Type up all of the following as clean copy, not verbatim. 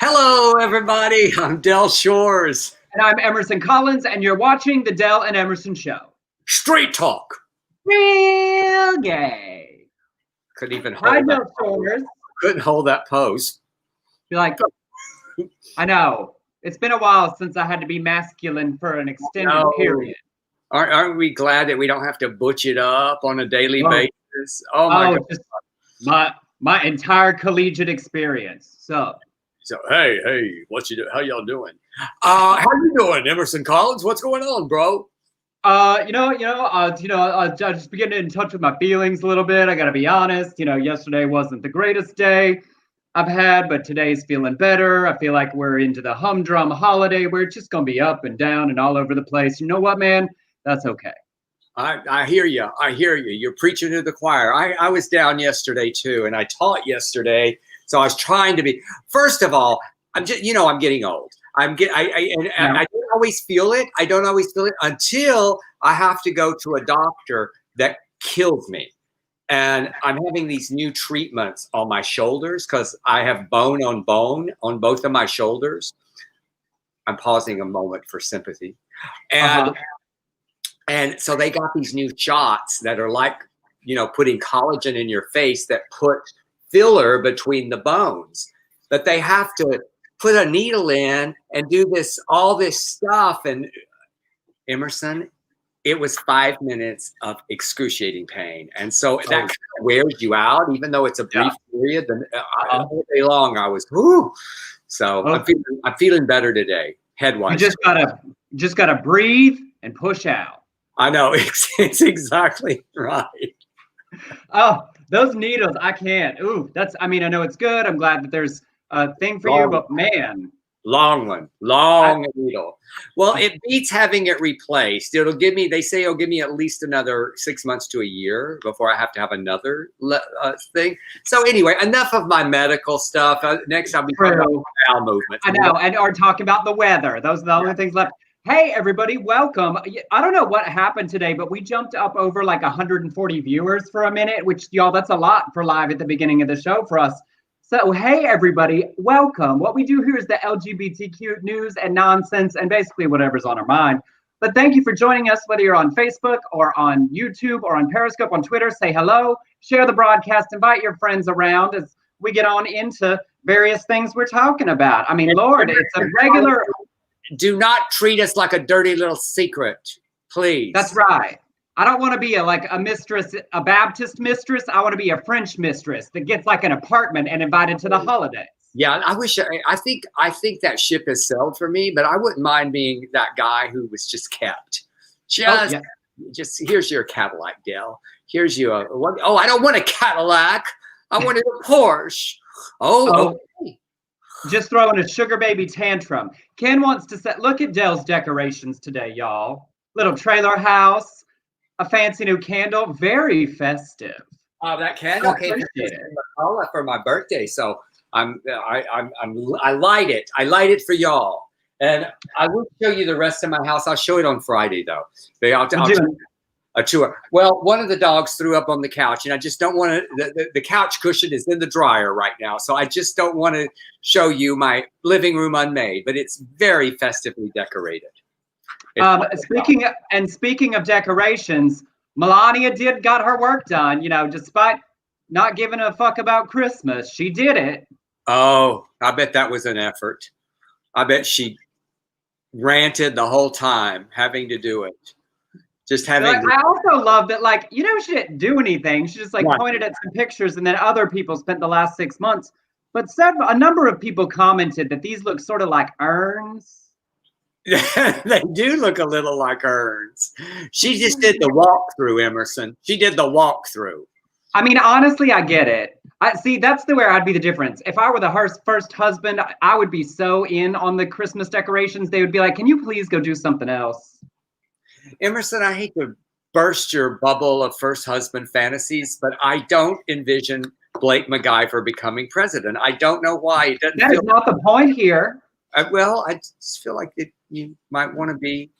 Hello, everybody. I'm Del Shores. And I'm Emerson Collins, and you're watching The Del and Emerson Show. Straight talk. Real gay. Couldn't even hold Hi, that. Del Shores. Couldn't hold that pose. Be like, I know. It's been a while since I had to be masculine for an extended period. Aren't we glad that we don't have to butch it up on a daily basis? Oh my God. Just my entire collegiate experience. So hey, what you do? How y'all doing? How you doing, Emerson Collins? What's going on, bro? I just getting in touch with my feelings a little bit. I gotta be honest. Yesterday wasn't the greatest day I've had, but today's feeling better. I feel like we're into the humdrum holiday where it's just gonna be up and down and all over the place. You know what, man? That's okay. I hear you. I hear you. You're preaching to the choir. I was down yesterday too, and I taught yesterday. So I was trying to be. First of all, I'm getting old. I don't always feel it. I don't always feel it until I have to go to a doctor that kills me. And I'm having these new treatments on my shoulders because I have bone on both of my shoulders. I'm pausing a moment for sympathy. And so they got these new shots that are like, putting collagen in your face that put filler between the bones. But they have to put a needle in and do all this stuff. And Emerson, it was 5 minutes of excruciating pain. And so that kind of wears you out, even though it's a brief period. All day long, I was, whoo. So I'm feeling better today, head-wise. You just gotta breathe and push out. I know, it's exactly right. Oh, those needles, I can't. Ooh, I know it's good. I'm glad that there's a thing for you, but man. Long needle. Well, it beats having it replaced. They say it'll give me at least another 6 months to a year before I have to have another thing. So anyway, enough of my medical stuff. Next I'll be talking about bowel movement. I know, or talking about the weather. Those are the only things left. Hey, everybody, welcome. I don't know what happened today, but we jumped up over like 140 viewers for a minute, which, y'all, that's a lot for live at the beginning of the show for us. So, hey, everybody, welcome. What we do here is the LGBTQ news and nonsense and basically whatever's on our mind. But thank you for joining us, whether you're on Facebook or on YouTube or on Periscope, on Twitter. Say hello, share the broadcast, invite your friends around as we get on into various things we're talking about. I mean, Lord, it's a regular... Do not treat us like a dirty little secret, please. That's right. I don't want to be a mistress, a Baptist mistress. I want to be a French mistress that gets like an apartment and invited to the holidays. Yeah, I think that ship has sailed for me, but I wouldn't mind being that guy who was just kept. Just here's your Cadillac, Dale. Here's you I don't want a Cadillac. I wanted a Porsche. Okay. Just throwing a sugar baby tantrum. Ken wants to look at Dell's decorations today, y'all. Little trailer house, a fancy new candle, very festive. That candle came for my birthday, so I light it. I light it for y'all, and I will show you the rest of my house. I'll show it on Friday though. I'll a tour. Well, one of the dogs threw up on the couch, and I just don't want to. The couch cushion is in the dryer right now, so I just don't want to show you my living room unmade. But it's very festively decorated. Speaking of decorations, Melania got her work done. Despite not giving a fuck about Christmas, she did it. Oh, I bet that was an effort. I bet she ranted the whole time having to do it. I also love that, she didn't do anything. She just pointed at some pictures, and then other people spent the last 6 months. But a number of people commented that these look sort of like urns. They do look a little like urns. She just did the walkthrough, Emerson. She did the walkthrough. I mean, honestly, I get it. That's where I'd be the difference. If I were the first husband, I would be so in on the Christmas decorations. They would be like, can you please go do something else? Emerson, I hate to burst your bubble of first husband fantasies, but I don't envision Blake MacGyver becoming president. I don't know why. That is not the point here. I just feel like you might want to be,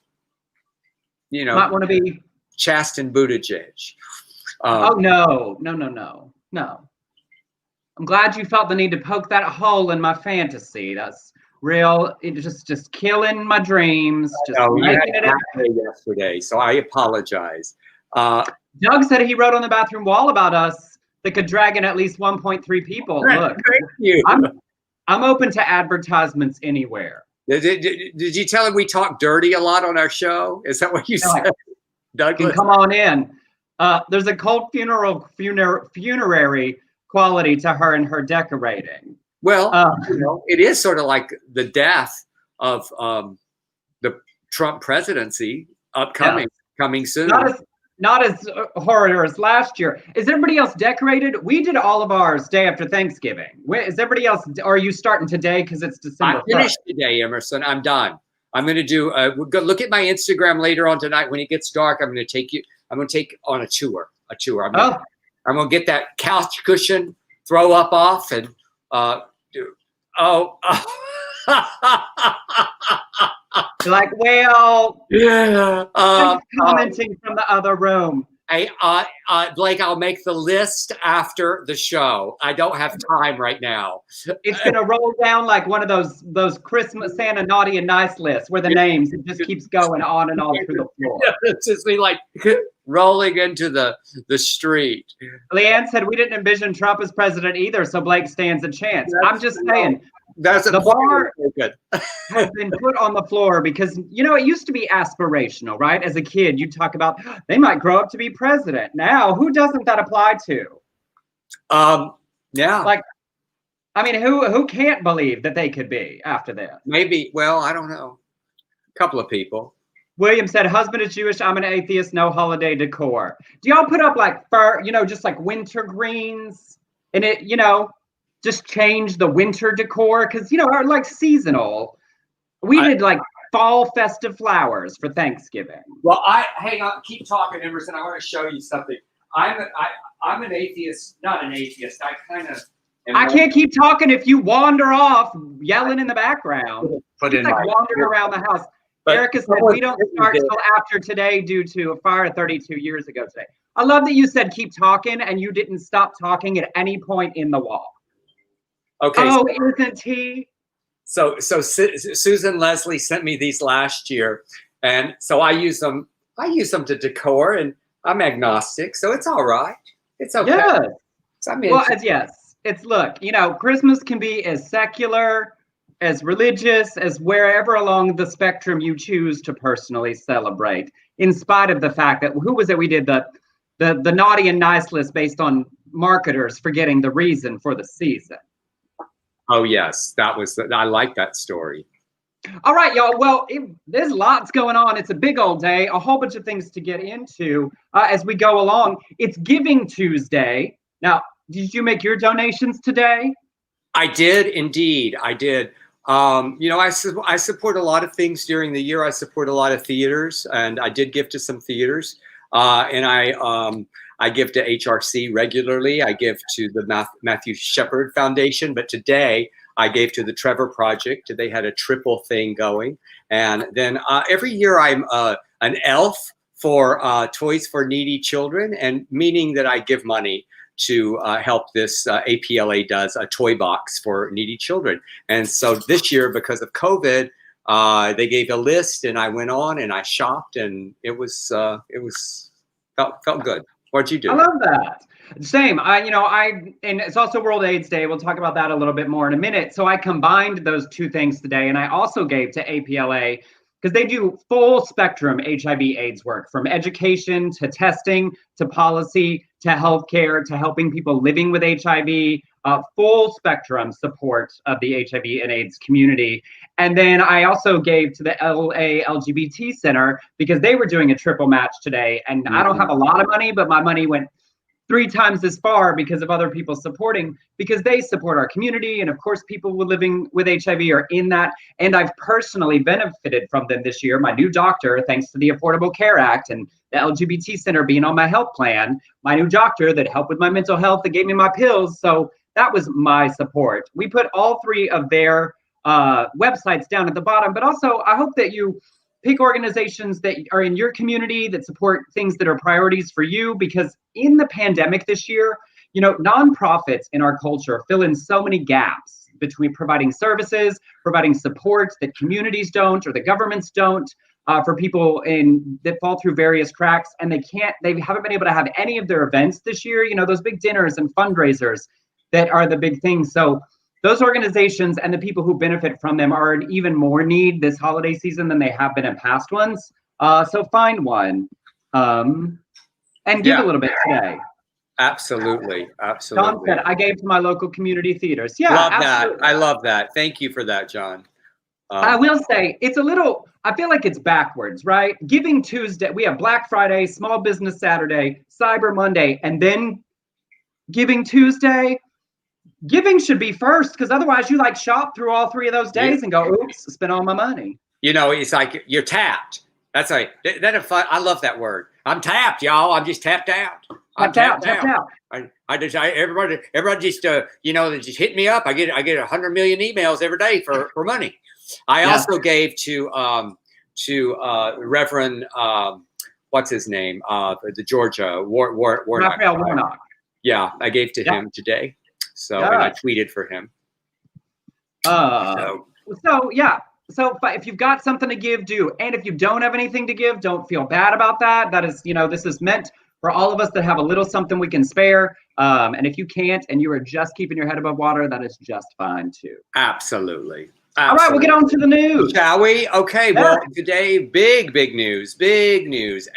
Chasten Buttigieg. No. I'm glad you felt the need to poke that hole in my fantasy. That's real. It just killing my dreams. Just No, you had making it. a half day yesterday, so I apologize. Doug said he wrote on the bathroom wall about us that could drag in at least 1.3 people. Look, thank you. I'm open to advertisements anywhere. Did you tell him we talk dirty a lot on our show? Is that what you said, Douglas? Come on in. There's a cold funerary quality to her and her decorating. Well, it is sort of like the death of the Trump presidency coming soon. Not as horror as last year. Is everybody else decorated? We did all of ours day after Thanksgiving. Is everybody else, or are you starting today because it's December 1st? I finished today, Emerson. I'm done. I'm going to do, look at my Instagram later on tonight. When it gets dark, I'm going to take on a tour. I'm going to get that couch cushion, throw up off, and do. Like, well, yeah. Commenting from the other room. Blake, I'll make the list after the show. I don't have time right now. It's gonna roll down like one of those Christmas Santa naughty and nice lists where the names, it just keeps going on and on through the floor. It's just like rolling into the street. Leanne said we didn't envision Trump as president either, so Blake stands a chance. I'm just saying. The bar has been put on the floor because, it used to be aspirational, right? As a kid, you talk about they might grow up to be president. Now, who doesn't that apply to? Yeah. Like, I mean, who can't believe that they could be after this? Maybe. Well, I don't know. A couple of people. William said, husband is Jewish. I'm an atheist. No holiday decor. Do y'all put up like fur, just like winter greens and it, just change the winter decor because are like seasonal. We did like fall festive flowers for Thanksgiving. Well, hang on, keep talking, Emerson. I want to show you something. I'm an atheist, not an atheist. I can't keep talking if you wander off yelling in the background. Wandering around the house. Erica said we don't start till after today due to a fire 32 years ago today. I love that you said keep talking and you didn't stop talking at any point in the wall. Okay. Oh, isn't he? So Susan Leslie sent me these last year, and so I use them. To decor, and I'm agnostic, so it's all right. It's okay. Yeah. So It's look. Christmas can be as secular, as religious, as wherever along the spectrum you choose to personally celebrate. In spite of the fact that who was it? We did the naughty and nice list based on marketers forgetting the reason for the season. Oh yes, I like that story. All right, y'all. Well, there's lots going on. It's a big old day, a whole bunch of things to get into as we go along. It's Giving Tuesday. Now, did you make your donations today? I did indeed. I did. I support a lot of things during the year. I support a lot of theaters, and I did give to some theaters. And I give to HRC regularly. I give to the Matthew Shepard Foundation, but today I gave to the Trevor Project. They had a triple thing going. And then every year I'm an elf for Toys for Needy Children, and meaning that I give money to help this APLA does a toy box for needy children. And so this year, because of COVID, they gave a list, and I went on and I shopped, and it felt good. What'd you do? I love that. Same. And it's also World AIDS Day. We'll talk about that a little bit more in a minute. So I combined those two things today, and I also gave to APLA because they do full spectrum HIV/AIDS work, from education to testing to policy to healthcare to helping people living with HIV. Full spectrum support of the HIV and AIDS community. And then I also gave to the LA LGBT Center because they were doing a triple match today. And I don't have a lot of money, but my money went 3 times as far because of other people supporting, because they support our community. And of course, people living with HIV are in that. And I've personally benefited from them this year. My new doctor, thanks to the Affordable Care Act and the LGBT Center being on my health plan, my new doctor that helped with my mental health, that gave me my pills. So that was my support. We put all 3 of their websites down at the bottom, but also I hope that you pick organizations that are in your community that support things that are priorities for you, because in the pandemic this year, nonprofits in our culture fill in so many gaps between providing services, providing support that communities don't or the governments don't. For people that fall through various cracks, and they haven't been able to have any of their events this year, those big dinners and fundraisers that are the big things. So those organizations and the people who benefit from them are in even more need this holiday season than they have been in past ones. So find one and give a little bit today. Absolutely. John said, I gave to my local community theaters. Yeah, love absolutely. that. I love that. Thank you for that, John. I will say I feel like it's backwards, right? Giving Tuesday, we have Black Friday, Small Business Saturday, Cyber Monday, and then Giving Tuesday. Giving should be first, because otherwise you shop through all 3 of those days and go, oops, spend all my money. It's like you're tapped. That's like that. I love that word. I'm tapped, y'all. I'm just tapped out. I'm tapped out. Everybody just they just hit me up. I get 100 million emails every day for money. I also gave to Reverend what's his name, the Georgia Warnock. Raphael Warnock. Yeah, I gave to him today. So and I tweeted for him. So if you've got something to give, do. And if you don't have anything to give, don't feel bad about that. That is, this is meant for all of us that have a little something we can spare. And if you can't and you are just keeping your head above water, that is just fine too. Absolutely. All right, we'll get on to the news. Shall we? Okay, well, today, big news.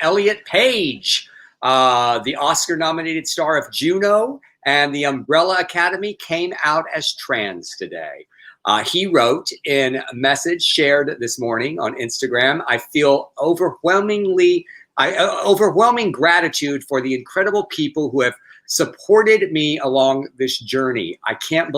Elliot Page, the Oscar-nominated star of Juno and the Umbrella Academy, came out as trans today. He wrote in a message shared this morning on Instagram, I feel overwhelming gratitude for the incredible people who have supported me along this journey. I can't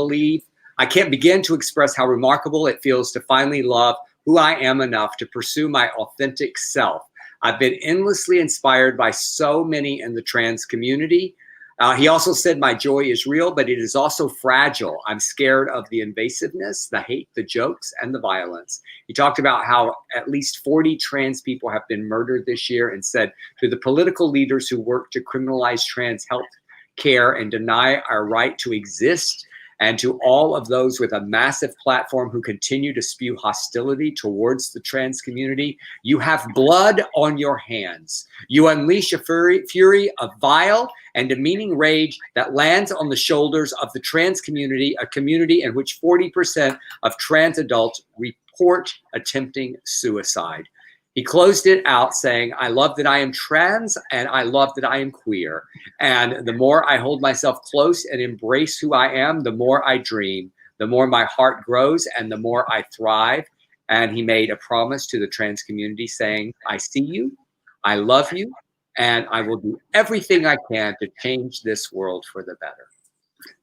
begin to express how remarkable it feels to finally love who I am enough to pursue my authentic self. I've been endlessly inspired by so many in the trans community. He also said, my joy is real, but it is also fragile. I'm scared of the invasiveness, the hate, the jokes, and the violence. He talked about how at least 40 trans people have been murdered this year and said to the political leaders who work to criminalize trans health care and deny our right to exist, and to all of those with a massive platform who continue to spew hostility towards the trans community, you have blood on your hands. You unleash a fury of vile and demeaning rage that lands on the shoulders of the trans community, a community in which 40% of trans adults report attempting suicide. He closed it out saying, I love that I am trans and I love that I am queer. And the more I hold myself close and embrace who I am, the more I dream, the more my heart grows and the more I thrive. And he made a promise to the trans community saying, I see you, I love you, and I will do everything I can to change this world for the better.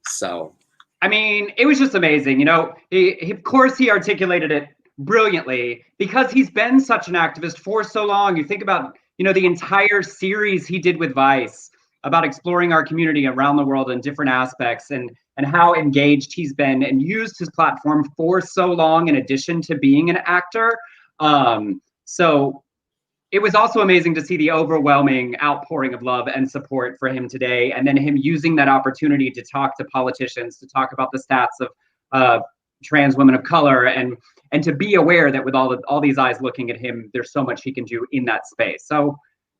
So, I mean, it was just amazing. Of course he articulated it brilliantly because he's been such an activist for so long. You think about, the entire series he did with Vice about exploring our community around the world in different aspects and how engaged he's been and used his platform for so long in addition to being an actor. So it was also amazing to see the overwhelming outpouring of love and support for him today, and then him using that opportunity to talk to politicians, to talk about the stats of trans women of color, and to be aware that with all these eyes looking at him, there's so much he can do in that space. So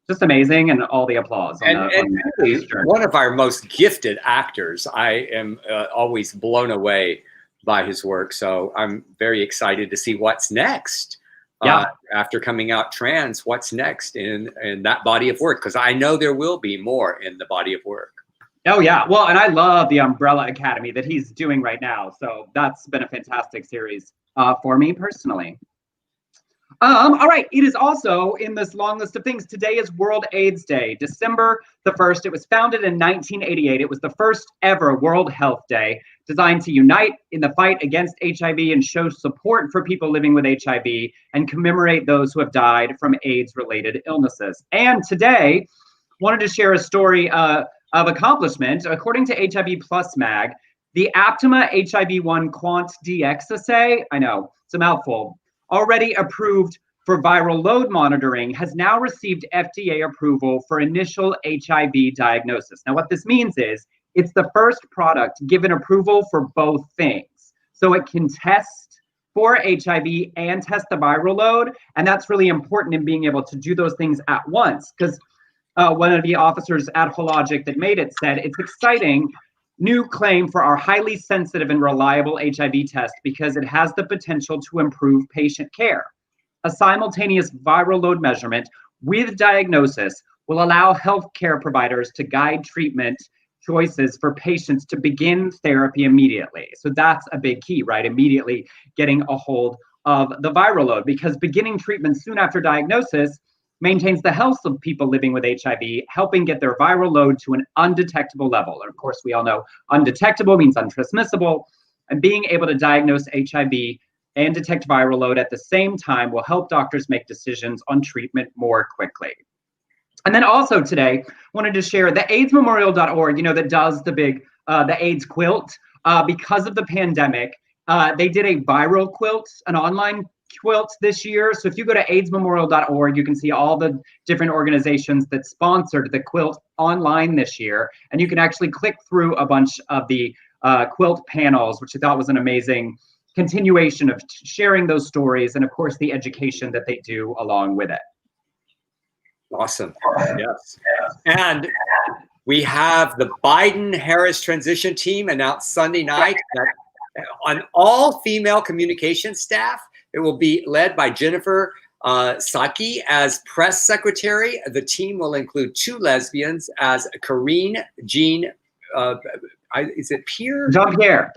just amazing, and all the applause. One of our most gifted actors. I am always blown away by his work. So I'm very excited to see what's next. After coming out trans, what's next in that body of work? Because I know there will be more in the body of work. Oh yeah, well, and I love the Umbrella Academy that he's doing right now. So that's been a fantastic series for me personally. All right, it is also in this long list of things. Today is World AIDS Day, December the 1st. It was founded in 1988. It was the first ever World Health Day designed to unite in the fight against HIV and show support for people living with HIV and commemorate those who have died from AIDS-related illnesses. And today, wanted to share a story of accomplishment. According to HIV Plus Mag, the Aptima HIV-1 Quant DX assay, I know, it's a mouthful, already approved for viral load monitoring, has now received FDA approval for initial HIV diagnosis. Now, what this means is It's the first product given approval for both things. So it can test for HIV and test the viral load. And that's really important in being able to do those things at once. Because one of the officers at Hologic that made it said, it's exciting new claim for our highly sensitive and reliable HIV test because it has the potential to improve patient care. A simultaneous viral load measurement with diagnosis will allow healthcare providers to guide treatment choices for patients to begin therapy immediately. So that's a big key, right? Immediately getting a hold of the viral load, because beginning treatment soon after diagnosis maintains the health of people living with HIV, helping get their viral load to an undetectable level. And of course, we all know undetectable means untransmissible, and being able to diagnose HIV and detect viral load at the same time will help doctors make decisions on treatment more quickly. And then also today, wanted to share the AIDSmemorial.org, that does the big, the AIDS quilt. Because of the pandemic, they did a viral quilt, an online quilt this year. So if you go to AIDSmemorial.org, you can see all the different organizations that sponsored the quilt online this year. And you can actually click through a bunch of the quilt panels, which I thought was an amazing continuation of sharing those stories, and of course the education that they do along with it. Awesome. Yes. And we have the Biden-Harris transition team announced Sunday night that on all female communication staff, it will be led by Jennifer Psaki as press secretary. The team will include 2 lesbians as Karine Jean, is it Pierre? Jean-Pierre.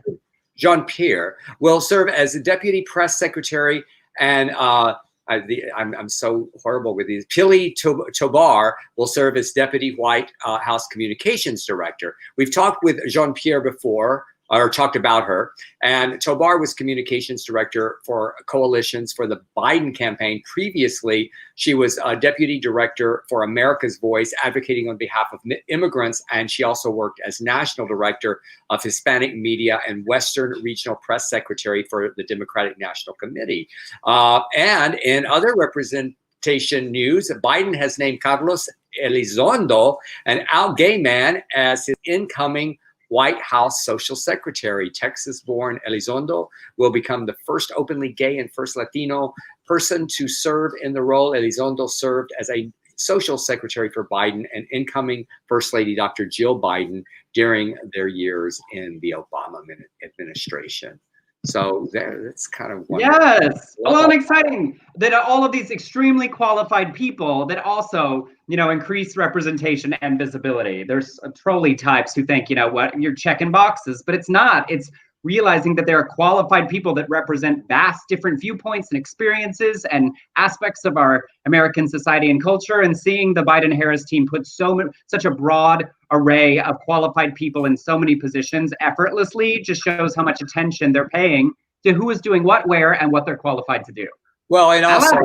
Jean-Pierre will serve as the deputy press secretary, and I'm so horrible with these. Pili Tobar will serve as deputy White House communications director. We've talked with Jean-Pierre before, or talked about her, and Tobar was communications director for coalitions for the Biden campaign. Previously, she was a deputy director for America's Voice, advocating on behalf of immigrants, and she also worked as national director of Hispanic media and Western regional press secretary for the Democratic National Committee. And in other representation news, Biden has named Carlos Elizondo, an out gay man, as his incoming White House social secretary. Texas-born Elizondo will become the first openly gay and first Latino person to serve in the role. Elizondo served as a social secretary for Biden and incoming First Lady Dr. Jill Biden during their years in the Obama administration. So that's kind of wonderful. Yes, well, and exciting that all of these extremely qualified people that also, increase representation and visibility. There's trolley types who think, what, you're checking boxes, but it's not. It's realizing that there are qualified people that represent vast different viewpoints and experiences and aspects of our American society and culture, and seeing the Biden-Harris team put such a broad array of qualified people in so many positions effortlessly just shows how much attention they're paying to who is doing what, where, and what they're qualified to do. Well, and also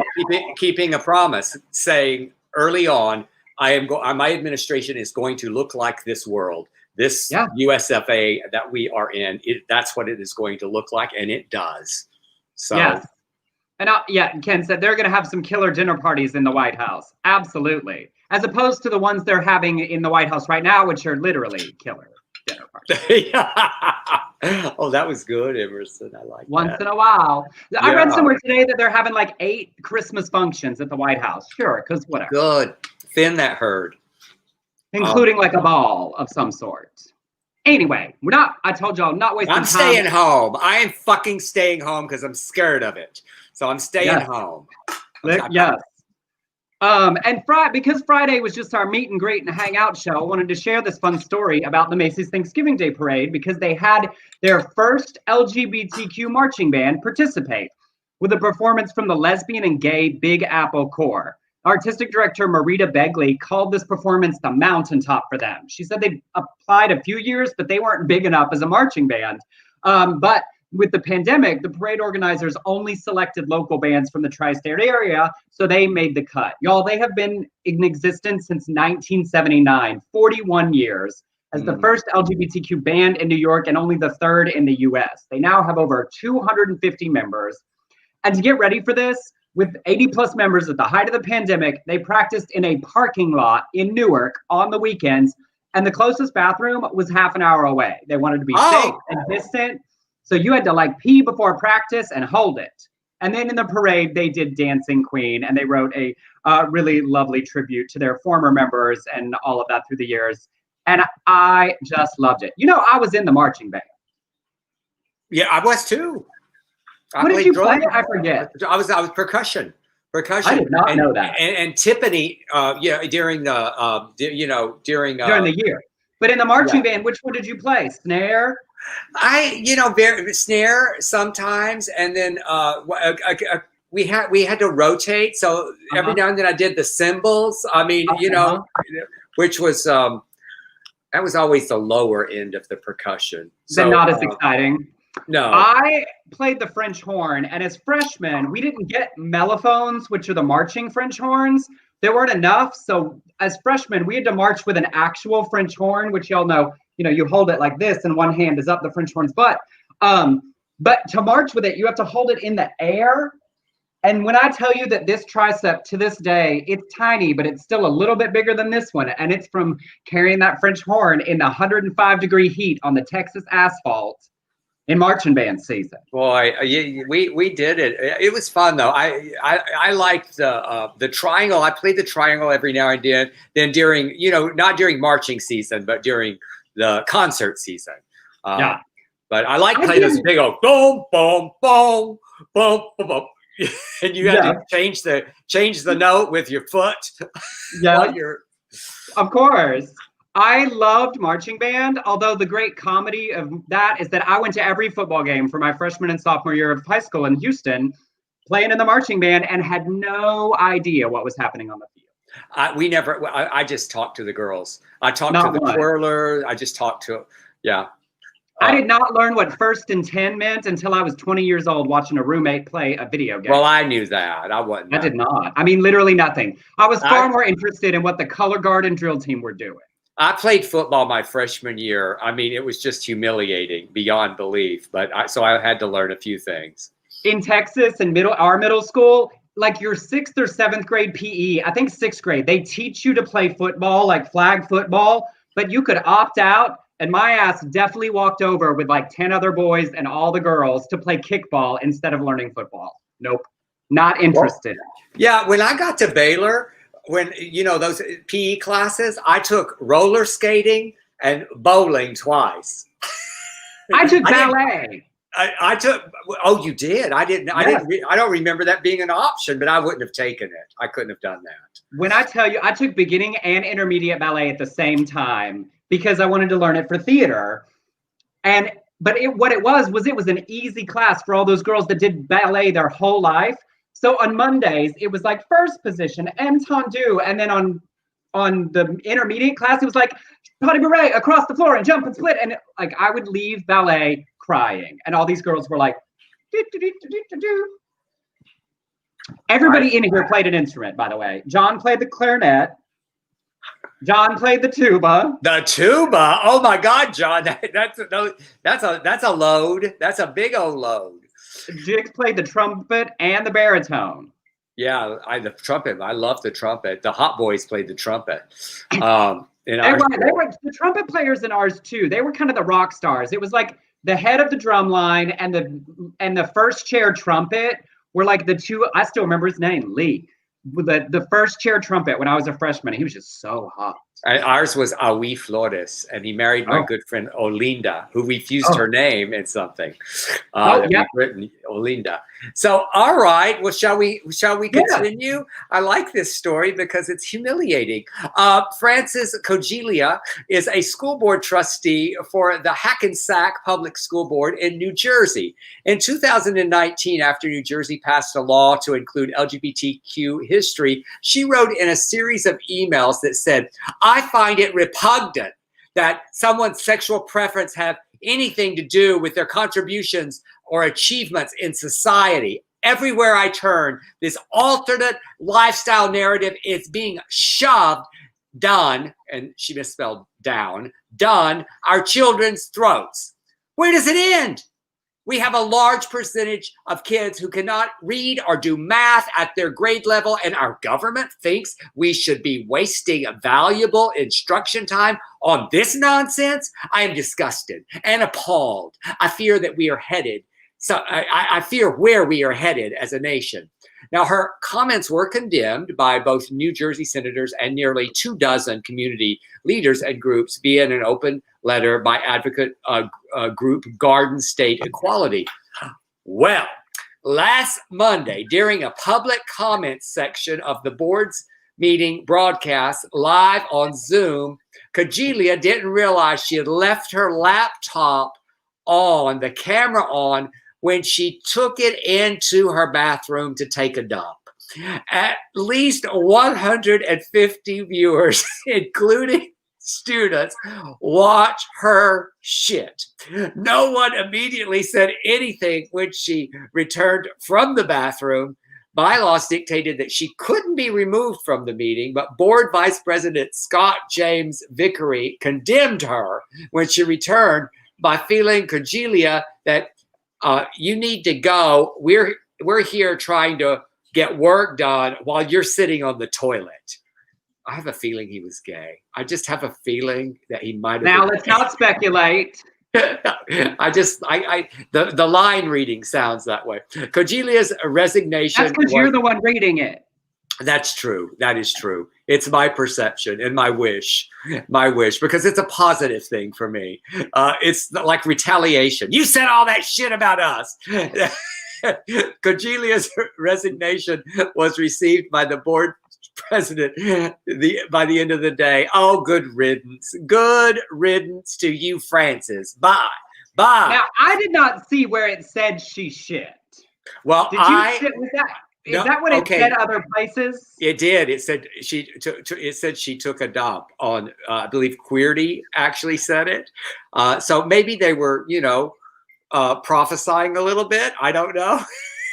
keeping a promise, saying early on, my administration is going to look like this world. This USFA that we are in, that's what it is going to look like, and it does. So, yes. And Ken said they're going to have some killer dinner parties in the White House. Absolutely. As opposed to the ones they're having in the White House right now, which are literally killer dinner parties. Oh, that was good, Emerson. I like Once in a while. Yeah. I read somewhere today that they're having like 8 Christmas functions at the White House. Sure, because whatever. Good. Thin that herd. Including like a ball of some sort. Anyway, I told y'all, I'm not wasting time. I'm staying home. I am fucking staying home because I'm scared of it. So I'm staying home. Yes. And because Friday was just our meet and greet and hangout show, I wanted to share this fun story about the Macy's Thanksgiving Day Parade, because they had their first LGBTQ marching band participate with a performance from the lesbian and gay Big Apple Corps. Artistic director Marita Begley called this performance the mountaintop for them. She said they applied a few years, but they weren't big enough as a marching band. But with the pandemic, the parade organizers only selected local bands from the tri-state area, so they made the cut. Y'all, they have been in existence since 1979, 41 years, as the first LGBTQ band in New York and only the 3rd in the US. They now have over 250 members. And to get ready for this, with 80 plus members at the height of the pandemic, they practiced in a parking lot in Newark on the weekends And the closest bathroom was half an hour away. They wanted to be safe and distant. So you had to like pee before practice and hold it. And then in the parade, they did Dancing Queen, and they wrote a really lovely tribute to their former members and all of that through the years. And I just loved it. You know, I was in the marching band. Yeah, I was too. What did you play? I forget. I was percussion. I did not know that. And Tiffany, during the during the year. But in the marching band, which one did you play? Snare? Snare sometimes, and then we had to rotate. So every now and then I did the cymbals. I mean, which was that was always the lower end of the percussion. So not as exciting. No. I played the French horn, and as freshmen, we didn't get mellophones, which are the marching French horns. There weren't enough. So as freshmen, we had to march with an actual French horn, which y'all know, you hold it like this and one hand is up the French horn's butt. But to march with it, you have to hold it in the air. And when I tell you that this tricep to this day, it's tiny, but it's still a little bit bigger than this one. And it's from carrying that French horn in the 105-degree heat on the Texas asphalt in marching band season. Boy, we did it. It was fun though. I liked the triangle. I played the triangle every now and then. Then during, not during marching season, but during the concert season. But I like playing those big old boom, boom, boom, boom, boom, boom. And you had to change the note with your foot. Yeah. Of course. I loved marching band, although the great comedy of that is that I went to every football game for my freshman and sophomore year of high school in Houston, playing in the marching band, and had no idea what was happening on the field. I just talked to the girls. I talked to the twirler. I just talked to, I did not learn what 1st and 10 meant until I was 20 years old watching a roommate play a video game. Well, I knew that. I wasn't. I did not. I mean, literally nothing. I was far more interested in what the color guard and drill team were doing. I played football my freshman year. I mean, it was just humiliating beyond belief. But so I had to learn a few things. In Texas and our middle school, like your 6th or 7th grade PE, I think 6th grade, they teach you to play football, like flag football, but you could opt out. And my ass definitely walked over with like 10 other boys and all the girls to play kickball instead of learning football. Nope, not interested. Yeah, when I got to Baylor, when those PE classes, I took roller skating and bowling twice. I took ballet. I took. Oh, you did? I didn't. Yes. I don't remember that being an option, but I wouldn't have taken it. I couldn't have done that. When I tell you, I took beginning and intermediate ballet at the same time because I wanted to learn it for theater. But what it was an easy class for all those girls that did ballet their whole life. So on Mondays, it was like first position, entendu. And then on the intermediate class, it was like pas de bourrée across the floor and jump and split. And like I would leave ballet crying. And all these girls were like, do, do, do, do, do, do. Everybody in here played an instrument, by the way. John played the clarinet. John played the tuba. The tuba. Oh my God, John. That's a load. That's a big old load. Jigs played the trumpet and the baritone. Yeah, the trumpet. I love the trumpet. The Hot Boys played the trumpet. They were the trumpet players in ours too. They were kind of the rock stars. It was like the head of the drum line and the first chair trumpet were like the two. I still remember his name, Lee. The first chair trumpet when I was a freshman. He was just so hot. Ours was Awi Flores, and he married my good friend Olinda, who refused her name in something. Written Olinda. So, all right. Well, shall we continue? Yeah. I like this story because it's humiliating. Frances Cogilia is a school board trustee for the Hackensack Public School Board in New Jersey. In 2019, after New Jersey passed a law to include LGBTQ history, she wrote in a series of emails that said, I find it repugnant that someone's sexual preference have anything to do with their contributions or achievements in society. Everywhere I turn, this alternate lifestyle narrative is being shoved down, and she misspelled down, our children's throats. Where does it end? We have a large percentage of kids who cannot read or do math at their grade level, and our government thinks we should be wasting valuable instruction time on this nonsense. I am disgusted and appalled. I fear that we are headed. So I fear where we are headed as a nation. Now, her comments were condemned by both New Jersey senators and nearly 24 community leaders and groups via an open letter by advocate group Garden State Equality. Well, last Monday, during a public comment section of the board's meeting broadcast live on Zoom, Kajelia didn't realize she had left her laptop on, the camera on, when she took it into her bathroom to take a dump. At least 150 viewers, including students, watch her shit. No one immediately said anything when she returned from the bathroom. Bylaws dictated that she couldn't be removed from the meeting, but board vice president Scott James Vickery condemned her when she returned by feeling Kajelia that you need to go. We're here trying to get work done while you're sitting on the toilet. I have a feeling he was gay. I just have a feeling that he might have Now been let's not speculate. The line reading sounds that way. Kojelia's resignation. That's because you're the one reading it. That's true. That is true. It's my perception and my wish, because it's a positive thing for me. It's like retaliation. You said all that shit about us. Kojelia's resignation was received by the board president by the end of the day. Oh, good riddance. Good riddance to you, Francis. Bye. Now, I did not see where it said she shit. Well, did you was that? Is that what it said other places? It did. It said she took a dump on, I believe Queerty actually said it. So maybe they were, prophesying a little bit. I don't know.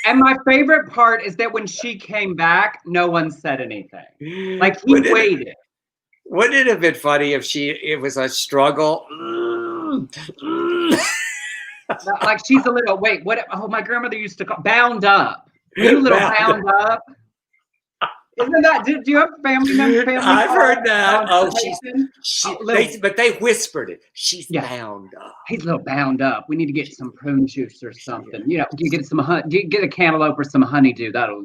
And my favorite part is that when she came back, no one said anything. Like he waited. Wouldn't it have been funny if it was a struggle? Like she's a little, my grandmother used to call bound up. Are you a little bound up? Isn't that, do you have family members? I've heard that. But they whispered it. She's bound up. He's a little bound up. We need to get some prune juice or something. You get some get a cantaloupe or some honeydew. That'll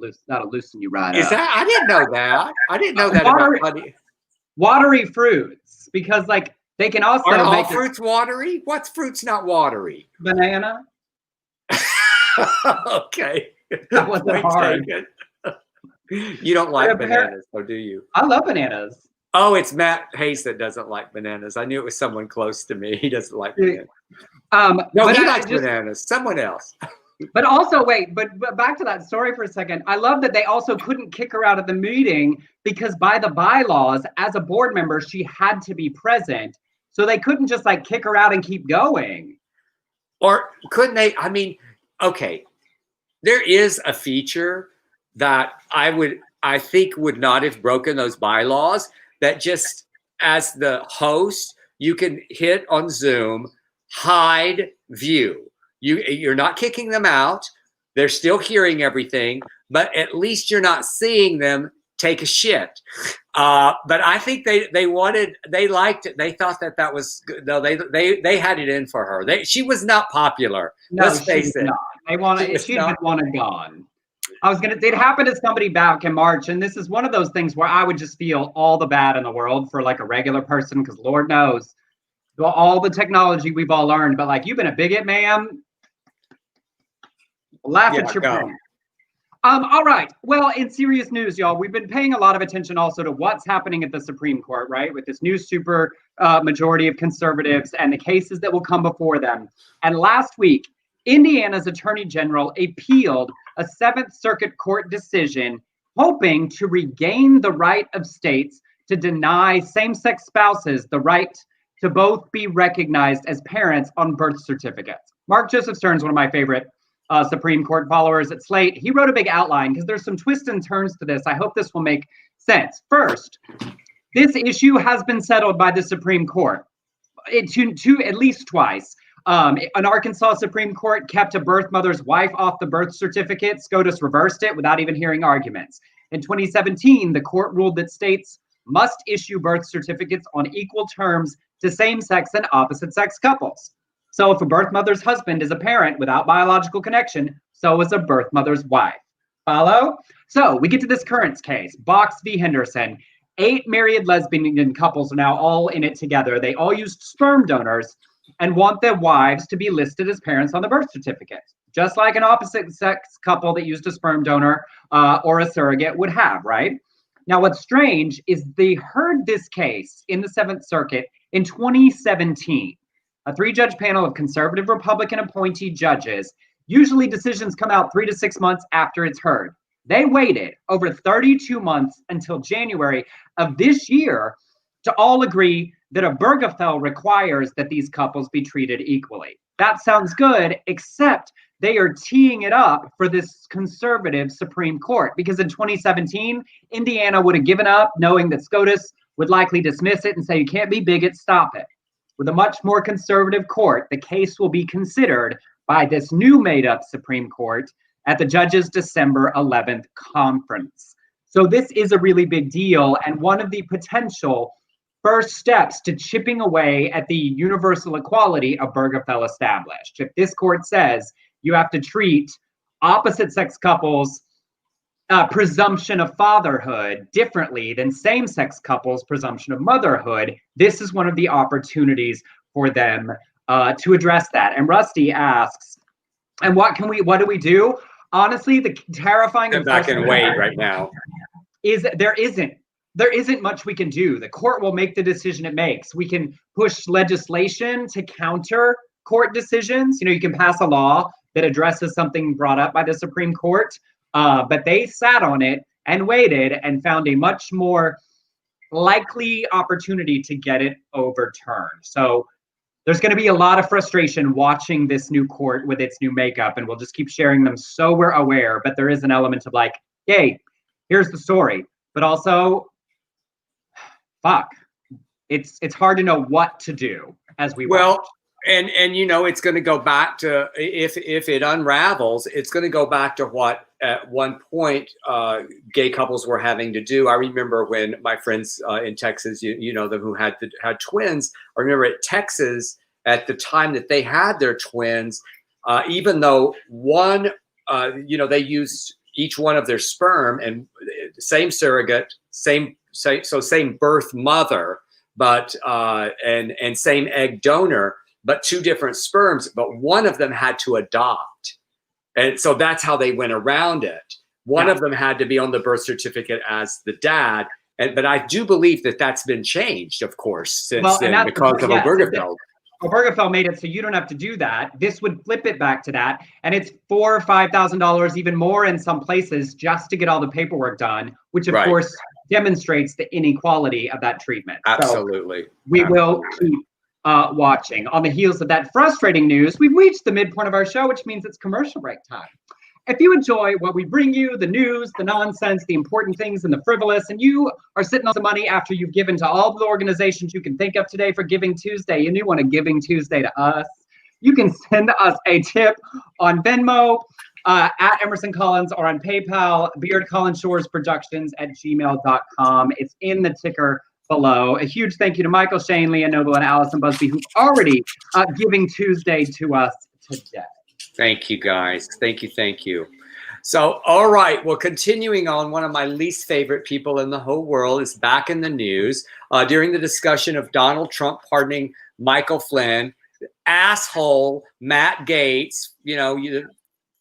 loosen you right up. That? I didn't know that. I didn't know that about honey. Watery fruits, because like they can also Are make all fruits watery? What's fruits not watery? Banana. Okay. That wasn't hard. You don't like bananas, though, do you? I love bananas. Oh, it's Matt Hayes that doesn't like bananas. I knew it was someone close to me. He doesn't like bananas. No, he likes bananas. Someone else. But also, but back to that story for a second. I love that they also couldn't kick her out of the meeting because by the bylaws, as a board member, she had to be present. So they couldn't just like kick her out and keep going. Or couldn't they? I mean, okay. There is a feature that I think would not have broken those bylaws, that just as the host, you can hit on Zoom, hide view. You're not kicking them out. They're still hearing everything, but at least you're not seeing them take a shit. But I think they liked it. They thought that was good. No, they had it in for her. She was not popular. No, let's face it. Not. She'd been wanted gone. It happened to somebody back in March, and this is one of those things where I would just feel all the bad in the world for like a regular person, because Lord knows all the technology we've all learned, but like, you've been a bigot, ma'am. Laugh at your brain. All right. Well, in serious news, y'all, we've been paying a lot of attention also to what's happening at the Supreme Court, right? With this new super majority of conservatives and the cases that will come before them. And last week, Indiana's Attorney General appealed a 7th Circuit Court decision hoping to regain the right of states to deny same-sex spouses the right to both be recognized as parents on birth certificates. Mark Joseph Stern's one of my favorite Supreme Court followers at Slate. He wrote a big outline because there's some twists and turns to this. I hope this will make sense. First, this issue has been settled by the Supreme Court at least twice. An Arkansas Supreme Court kept a birth mother's wife off the birth certificate. SCOTUS reversed it without even hearing arguments. In 2017, the court ruled that states must issue birth certificates on equal terms to same-sex and opposite-sex couples. So if a birth mother's husband is a parent without biological connection, so is a birth mother's wife. Follow? So we get to this current case, Box v. Henderson. 8 married lesbian couples are now all in it together. They all used sperm donors and want their wives to be listed as parents on the birth certificate, just like an opposite-sex couple that used a sperm donor or a surrogate would have, right? Now, what's strange is they heard this case in the 7th Circuit in 2017. A 3-judge panel of conservative Republican appointee judges. Usually decisions come out 3 to 6 months after it's heard. They waited over 32 months until January of this year to all agree that Obergefell requires that these couples be treated equally. That sounds good, except they are teeing it up for this conservative Supreme Court, because in 2017, Indiana would have given up knowing that SCOTUS would likely dismiss it and say, you can't be bigot, stop it. With a much more conservative court, the case will be considered by this new made-up Supreme Court at the judges' December 11th conference. So this is a really big deal, and one of the potential first steps to chipping away at the universal equality Obergefell established. If this court says you have to treat opposite-sex couples' presumption of fatherhood differently than same-sex couples' presumption of motherhood, this is one of the opportunities for them to address that. And Rusty asks, and what do we do? Honestly, the terrifying Sit back and wait right now is there isn't much we can do. The court will make the decision it makes. We can push legislation to counter court decisions. You can pass a law that addresses something brought up by the Supreme Court, but they sat on it and waited and found a much more likely opportunity to get it overturned. So there's going to be a lot of frustration watching this new court with its new makeup, and we'll just keep sharing them so we're aware. But there is an element of like, hey, here's the story, but also, fuck, it's hard to know what to do as we watch. And it's going to go back to, if it unravels, it's going to go back to what at one point gay couples were having to do. I remember when my friends in Texas, you know them, who had twins. I remember at Texas at the time that they had their twins, even though one, they used each one of their sperm and same surrogate, same birth mother, but and same egg donor, but 2 different sperms, but one of them had to adopt. And so that's how they went around it. One of them had to be on the birth certificate as the dad. But I do believe that that's been changed, of course, since then, because of Obergefell. Obergefell made it so you don't have to do that. This would flip it back to that. And it's $4,000 or $5,000, even more in some places, just to get all the paperwork done, which of course demonstrates the inequality of that treatment. Absolutely. So we will keep watching. On the heels of that frustrating news, we've reached the midpoint of our show, which means it's commercial break time. If you enjoy what we bring you, the news, the nonsense, the important things, and the frivolous, and you are sitting on the money after you've given to all the organizations you can think of today for Giving Tuesday, and you want a Giving Tuesday to us, you can send us a tip on Venmo, at Emerson Collins, or on PayPal, beardcollinshoresproductions@gmail.com. It's in the ticker below. A huge thank you to Michael, Shane, Leah Noble, and Allison Busby, who've already Giving Tuesday to us today. Thank you, guys. Thank you. So, all right. Well, continuing on, one of my least favorite people in the whole world is back in the news during the discussion of Donald Trump pardoning Michael Flynn. Asshole Matt Gaetz, you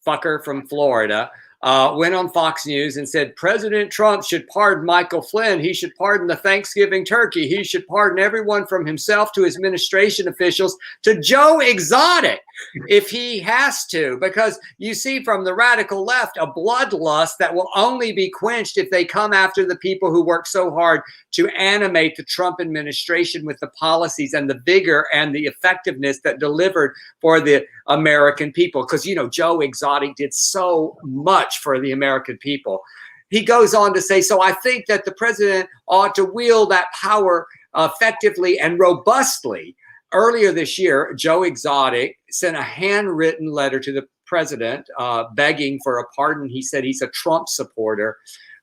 fucker from Florida, went on Fox News and said President Trump should pardon Michael Flynn. He should pardon the Thanksgiving turkey. He should pardon everyone from himself to his administration officials to Joe Exotic if he has to. Because you see from the radical left a bloodlust that will only be quenched if they come after the people who work so hard to animate the Trump administration with the policies and the vigor and the effectiveness that delivered for the American people. Because, Joe Exotic did so much for the American people. He goes on to say, so I think that the president ought to wield that power effectively and robustly earlier this year, Joe Exotic sent a handwritten letter to the president begging for a pardon. He said he's a Trump supporter.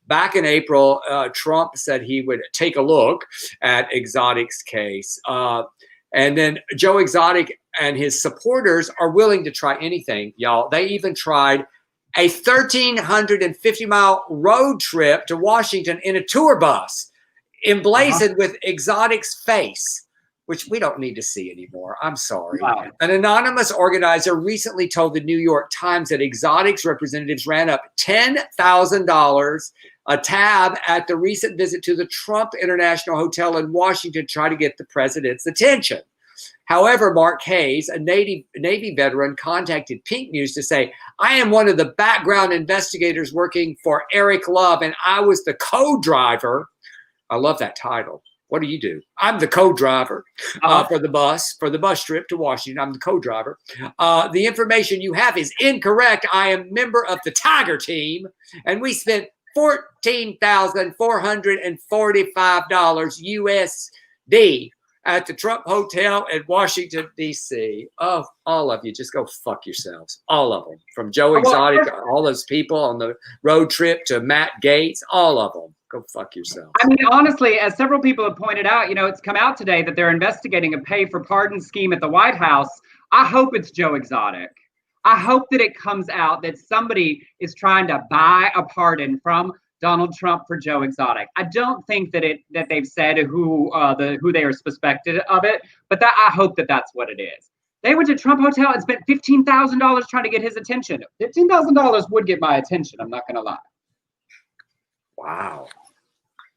Back in April, Trump said he would take a look at Exotic's case. And then Joe Exotic and his supporters are willing to try anything, y'all. They even tried a 1,350-mile road trip to Washington in a tour bus, emblazoned with Exotic's face, which we don't need to see anymore. I'm sorry. Wow. An anonymous organizer recently told the New York Times that Exotic's representatives ran up $10,000 a tab at the recent visit to the Trump International Hotel in Washington to try to get the president's attention. However, Mark Hayes, a Navy veteran, contacted Pink News to say, I am one of the background investigators working for Eric Love, and I was the co-driver. I love that title. What do you do? I'm the co-driver for the bus trip to Washington. I'm the co-driver. The information you have is incorrect. I am a member of the Tiger team, and we spent $14,445 USD at the Trump Hotel in Washington, D.C. Oh, all of you, just go fuck yourselves. All of them. From Joe Exotic, all those people on the road trip to Matt Gaetz, all of them. Go fuck yourself. I mean, honestly, as several people have pointed out, it's come out today that they're investigating a pay for pardon scheme at the White House. I hope it's Joe Exotic. I hope that it comes out that somebody is trying to buy a pardon from Donald Trump for Joe Exotic. I don't think that they've said who they are suspected of it, but I hope that that's what it is. They went to Trump Hotel and spent $15,000 trying to get his attention. $15,000 would get my attention. I'm not going to lie. Wow.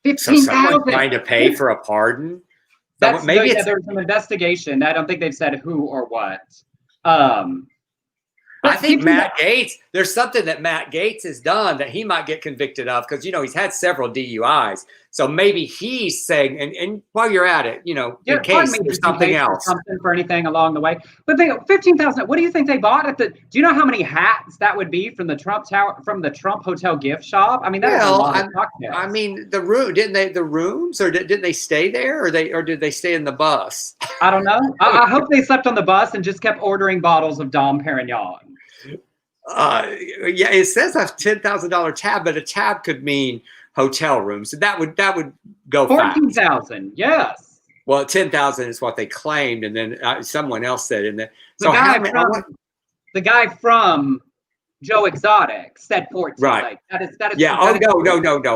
15,000. So someone trying to pay for a pardon? There's some investigation. I don't think they've said who or what. I think Matt Gaetz, there's something that Matt Gaetz has done that he might get convicted of because, he's had several DUIs. So maybe he's saying, and while you're at it, in case there's something else. Something for anything along the way. But they 15,000, what do you think they bought do you know how many hats that would be from the Trump Tower, from the Trump Hotel gift shop? I mean, that's a lot of cocktails. I mean, the rooms, or didn't they stay there, or did they stay in the bus? I don't know. I hope they slept on the bus and just kept ordering bottles of Dom Perignon. Yeah, it says a $10,000 tab, but a tab could mean hotel rooms. So that would go 14,000. Yes. Well, 10,000 is what they claimed, and then someone else said in there. The guy from Joe Exotic said 14. Right. That is. Yeah. No.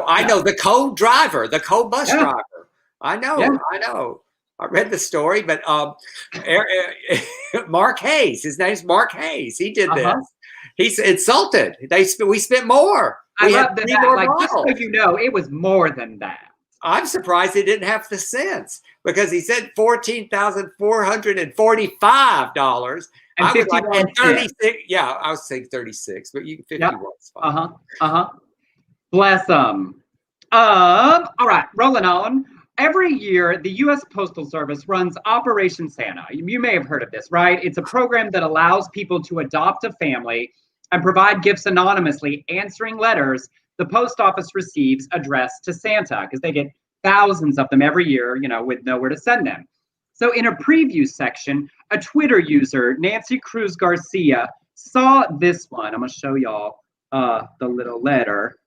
I know the co-driver, the co-bus driver. I know. Yeah. I know. I read the story, but Mark Hayes, his name's Mark Hayes. He did this. He's insulted. We spent more. I love that. Just so you know, it was more than that. I'm surprised they didn't have the cents because he said $14,445. And 36. Yeah, I was saying 36, but you can 51. Fine. Bless them. All right, rolling on. Every year, the U.S. Postal Service runs Operation Santa. You may have heard of this, right? It's a program that allows people to adopt a family and provide gifts anonymously, answering letters the post office receives addressed to Santa, because they get thousands of them every year, with nowhere to send them. So in a preview section, a Twitter user, Nancy Cruz Garcia, saw this one. I'm going to show y'all the little letter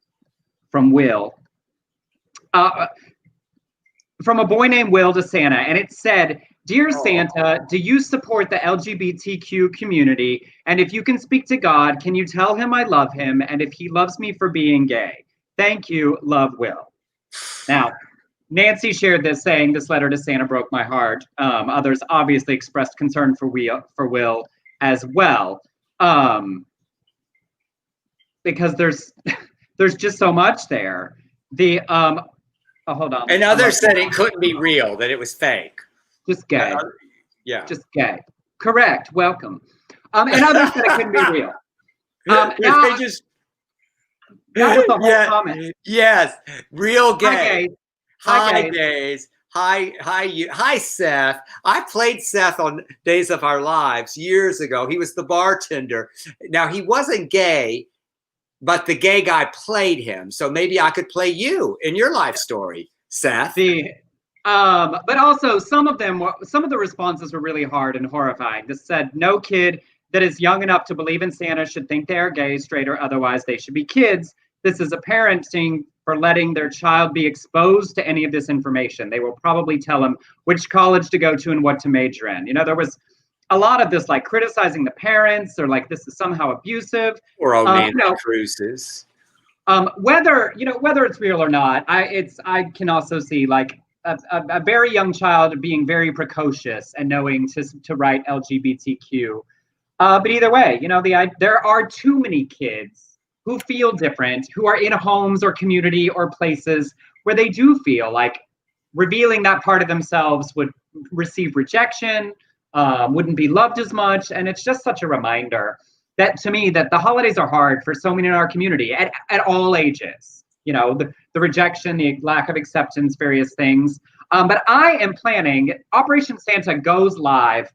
from Will. From a boy named Will to Santa, and it said, Dear Santa, do you support the LGBTQ community? And if you can speak to God, can you tell him I love him? And if he loves me for being gay? Thank you, love, Will. Now, Nancy shared this, saying, this letter to Santa broke my heart. Others obviously expressed concern for Will as well. Because there's just so much there. Hold on. And others said it couldn't be real, that it was fake. Just gay. Yeah. Just gay. Correct. Welcome. And others said it couldn't be real. That was the whole comment. Yes. Real gay. Hi, gays. Hi, Seth. I played Seth on Days of Our Lives years ago. He was the bartender. Now, he wasn't gay, but the gay guy played him. So maybe I could play you in your life story, Seth. But also some of the responses were really hard and horrifying. This said, no kid that is young enough to believe in Santa should think they are gay, straight, or otherwise they should be kids. This is a parenting for letting their child be exposed to any of this information. They will probably tell them which college to go to and what to major in. There was a lot of this, like criticizing the parents, or like this is somehow abusive. Or Nancy Cruises. Whether it's real or not, I can also see like a very young child being very precocious and knowing to write LGBTQ. But either way, there are too many kids who feel different, who are in homes or community or places where they do feel like revealing that part of themselves would receive rejection, wouldn't be loved as much. And it's just such a reminder that, to me, that the holidays are hard for so many in our community at all ages. The rejection, the lack of acceptance, various things. But I am planning, Operation Santa goes live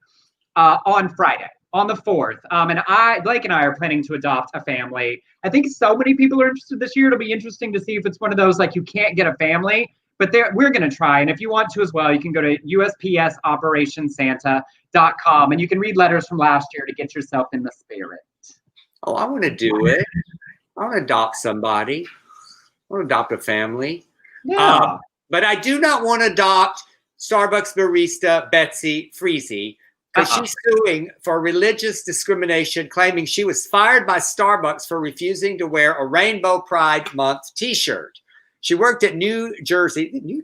on Friday, on the 4th. And Blake and I are planning to adopt a family. I think so many people are interested this year. It'll be interesting to see if it's one of those, like, you can't get a family, but we're going to try. And if you want to as well, you can go to USPSOperationSanta.com and you can read letters from last year to get yourself in the spirit. Oh, I want to do it. I want to adopt somebody. I want to adopt a family. Yeah. But I do not want to adopt Starbucks barista Betsy Freezy, because she's suing for religious discrimination, claiming she was fired by Starbucks for refusing to wear a Rainbow Pride Month t-shirt. She worked at New Jersey. Who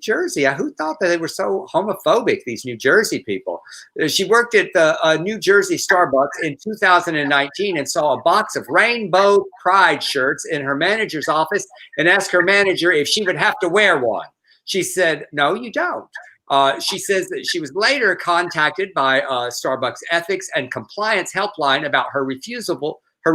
thought that they were so homophobic, these New Jersey people? She worked at the New Jersey Starbucks in 2019 and saw a box of Rainbow Pride shirts in her manager's office and asked her manager if she would have to wear one. She said, "No, you don't." She says that she was later contacted by Starbucks ethics and compliance helpline about her refusal to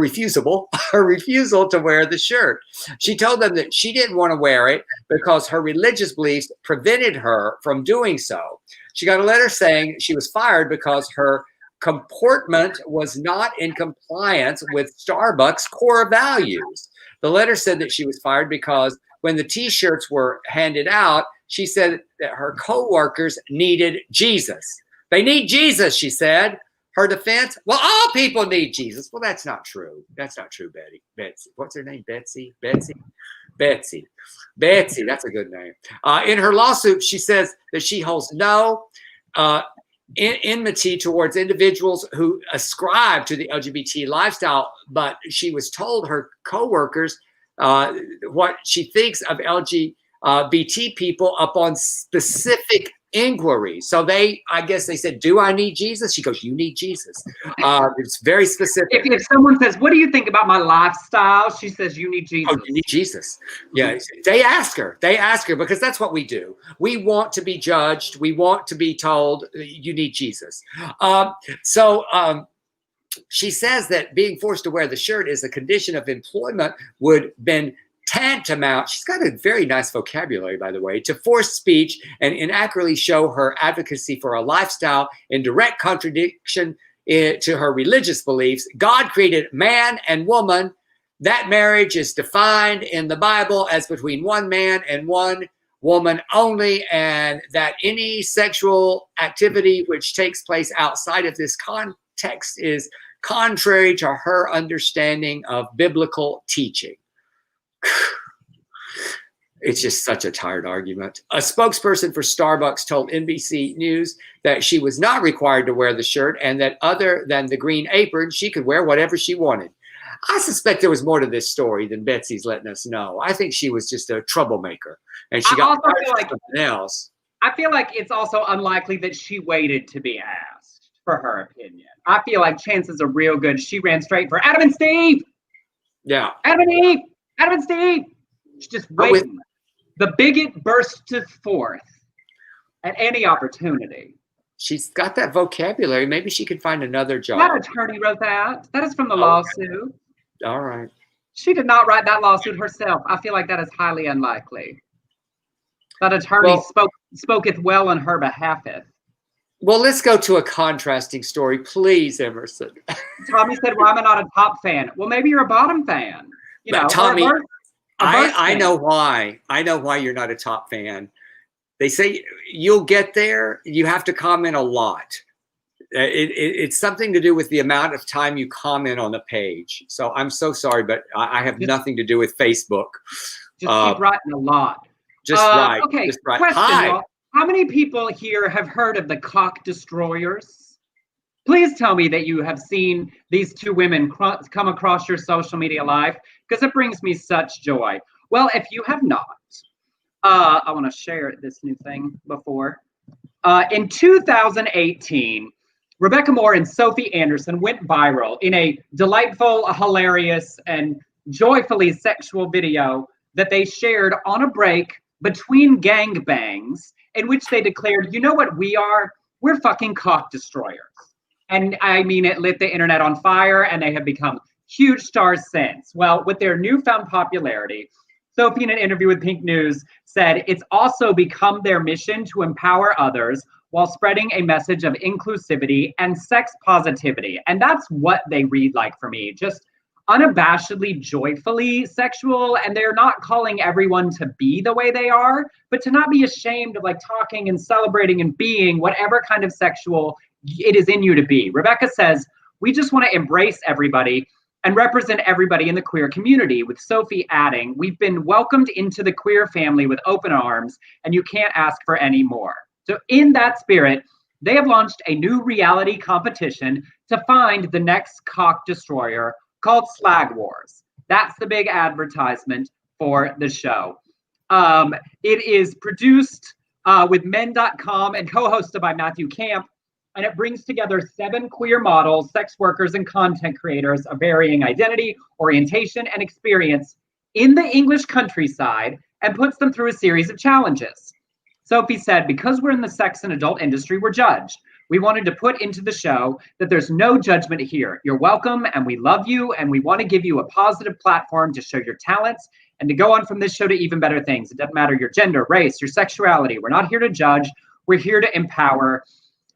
wear the shirt. She told them that she didn't want to wear it because her religious beliefs prevented her from doing so. She got a letter saying she was fired because her comportment was not in compliance with Starbucks core values. The letter said that she was fired because when the t-shirts were handed out, she said that her co-workers needed Jesus. They need Jesus, she said. Her defense, well, all people need Jesus. Well, that's not true. That's not true, Betsy. What's her name? Betsy. That's a good name. In her lawsuit, she says that she holds no enmity towards individuals who ascribe to the LGBT lifestyle, but she was told her co-workers what she thinks of LGBT people upon specific inquiry. So I guess they said, "Do I need Jesus?" She goes, "You need Jesus." It's very specific. If someone says, "What do you think about my lifestyle?" she says, "You need Jesus." Oh, you need Jesus. Yeah. They ask her because that's what we do. We want to be judged. We want to be told you need Jesus. She says that being forced to wear the shirt is a condition of employment would been tantamount, she's got a very nice vocabulary, by the way, to forced speech and inaccurately show her advocacy for a lifestyle in direct contradiction to her religious beliefs. God created man and woman. That marriage is defined in the Bible as between one man and one woman only, and that any sexual activity which takes place outside of this context is contrary to her understanding of biblical teaching. It's just such a tired argument. A spokesperson for Starbucks told NBC News that she was not required to wear the shirt and that other than the green apron, she could wear whatever she wanted. I suspect there was more to this story than Betsy's letting us know. I think she was just a troublemaker and she got fired for something else. I feel like it's also unlikely that she waited to be asked for her opinion. I feel like chances are real good she ran straight for Adam and Steve. Yeah. Adam and Steve. She's just waiting. The bigot burst forth at any opportunity. She's got that vocabulary. Maybe she could find another job. That attorney wrote that. That is from the lawsuit. All right. She did not write that lawsuit herself. I feel like that is highly unlikely. That attorney spoketh well on her behalfeth. Well, let's go to a contrasting story, please, Emerson. Tommy said, "Why am I not a top fan?" Well, maybe you're a bottom fan. Tommy, I know why. I know why you're not a top fan. they say you'll get there. You have to comment a lot. It's something to do with the amount of time you comment on a page. So I'm so sorry, but I have nothing to do with Facebook. Just keep writing a lot. Just right. Okay, just right. Question, Hi. y'all. How many people here have heard of the cock destroyers? Please tell me that you have seen these two women come across your social media life, because it brings me such joy. Well, if you have not, I want to share this new thing before. In 2018, Rebecca Moore and Sophie Anderson went viral in a delightful, hilarious, and joyfully sexual video that they shared on a break between gangbangs, in which they declared, you know what we are? We're fucking cock destroyers. And I mean, it lit the internet on fire, and they have become huge stars since. Well, with their newfound popularity, Sophie, in an interview with Pink News, said it's also become their mission to empower others while spreading a message of inclusivity and sex positivity. And that's what they read like for me, just unabashedly, joyfully sexual. And they're not calling everyone to be the way they are, but to not be ashamed of like talking and celebrating and being whatever kind of sexual it is in you to be. Rebecca says, we just want to embrace everybody and represent everybody in the queer community, with Sophie adding, we've been welcomed into the queer family with open arms, and you can't ask for any more. So in that spirit, they have launched a new reality competition to find the next cock destroyer called Slag Wars. That's the big advertisement for the show. It is produced with men.com and co-hosted by Matthew Camp. And it brings together 7 queer models, sex workers, and content creators of varying identity, orientation, and experience in the English countryside, and puts them through a series of challenges. Sophie said, because we're in the sex and adult industry, we're judged. We wanted to put into the show that there's no judgment here. You're welcome, and we love you, and we want to give you a positive platform to show your talents and to go on from this show to even better things. It doesn't matter your gender, race, your sexuality. We're not here to judge. We're here to empower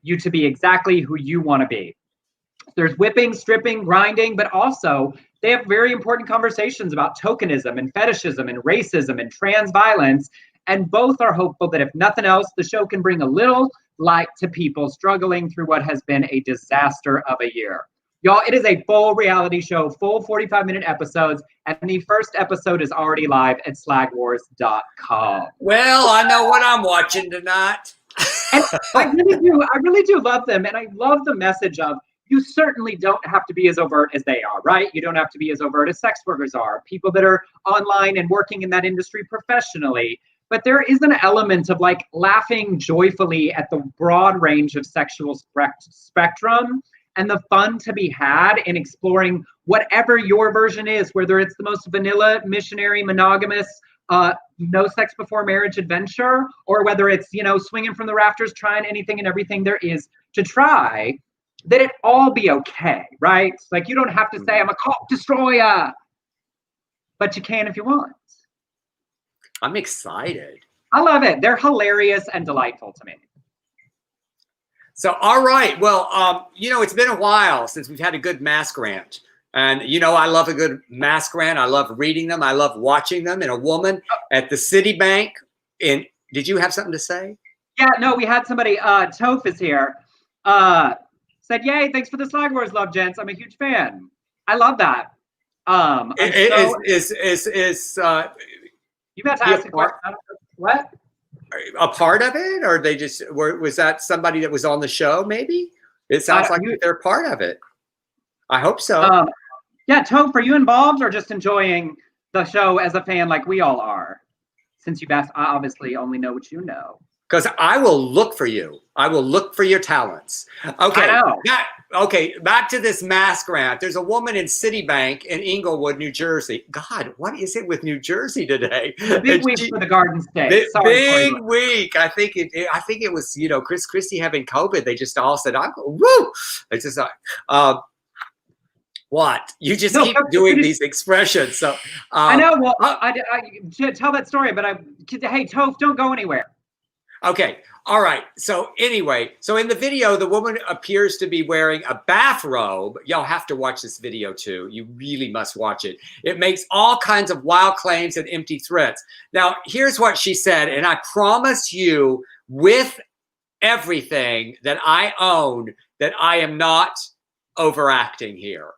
you to be exactly who you want to be. There's whipping, stripping, grinding, but also they have very important conversations about tokenism and fetishism and racism and trans violence. And both are hopeful that if nothing else, the show can bring a little light to people struggling through what has been a disaster of a year. Y'all, it is a full reality show, full 45-minute episodes, and the first episode is already live at slagwars.com. Well, I know what I'm watching tonight. And I really do love them. And I love the message of, you certainly don't have to be as overt as they are, right? You don't have to be as overt as sex workers are, people that are online and working in that industry professionally. But there is an element of like laughing joyfully at the broad range of sexual spectrum and the fun to be had in exploring whatever your version is, whether it's the most vanilla, missionary, monogamous, no sex before marriage adventure, or whether it's, you know, swinging from the rafters, trying anything and everything there is to try, that it all be okay, right? Like, you don't have to say, I'm a cock destroyer, but you can if you want. I'm excited. I love it. They're hilarious and delightful to me. So, all right. Well, you know, it's been a while since we've had a good mask rant. And, you know, I love a good mask rant. I love reading them. I love watching them. And a woman at the Citibank in, did you have something to say? Yeah, no, we had somebody, Toph is here, said, yay, thanks for the Slag Wars, love, gents. I'm a huge fan. I love that. You got to ask a question. What? A part of it? Or they just, was that somebody that was on the show, maybe? It sounds like they're part of it. I hope so. Yeah, Toph, are you involved or just enjoying the show as a fan like we all are? Since you've asked, I obviously only know what you know. Because I will look for you. I will look for your talents. Okay. I know. Okay, back to this mask rant. There's a woman in Citibank in Englewood, New Jersey. God, what is it with New Jersey today? Big week for the Garden State. Big week. I think it was, you know, Chris Christie having COVID. They just all said, "I'm woo." It's just what you just keep doing these expressions. So I know. Well, I tell that story, but hey, Toph, don't go anywhere. Okay. All right. So anyway, so in the video, the woman appears to be wearing a bathrobe. Y'all have to watch this video too. You really must watch it. It makes all kinds of wild claims and empty threats. Now, here's what she said, and I promise you with everything that I own that I am not overacting here.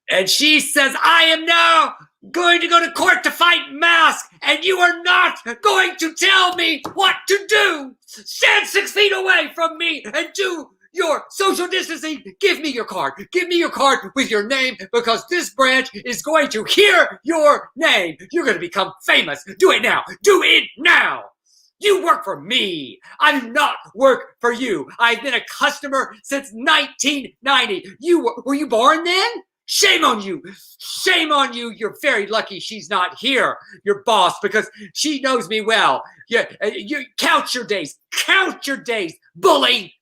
And she says, I am now going to go to court to fight masks, and you are not going to tell me what to do. Stand 6 feet away from me and do your social distancing. Give me your card. Give me your card with your name, because this branch is going to hear your name. You're going to become famous. Do it now. Do it now. You work for me. I do not work for you. I've been a customer since 1990. Were you born then? Shame on you. Shame on you. You're very lucky she's not here, your boss, because she knows me well. You count your days. Count your days, bully.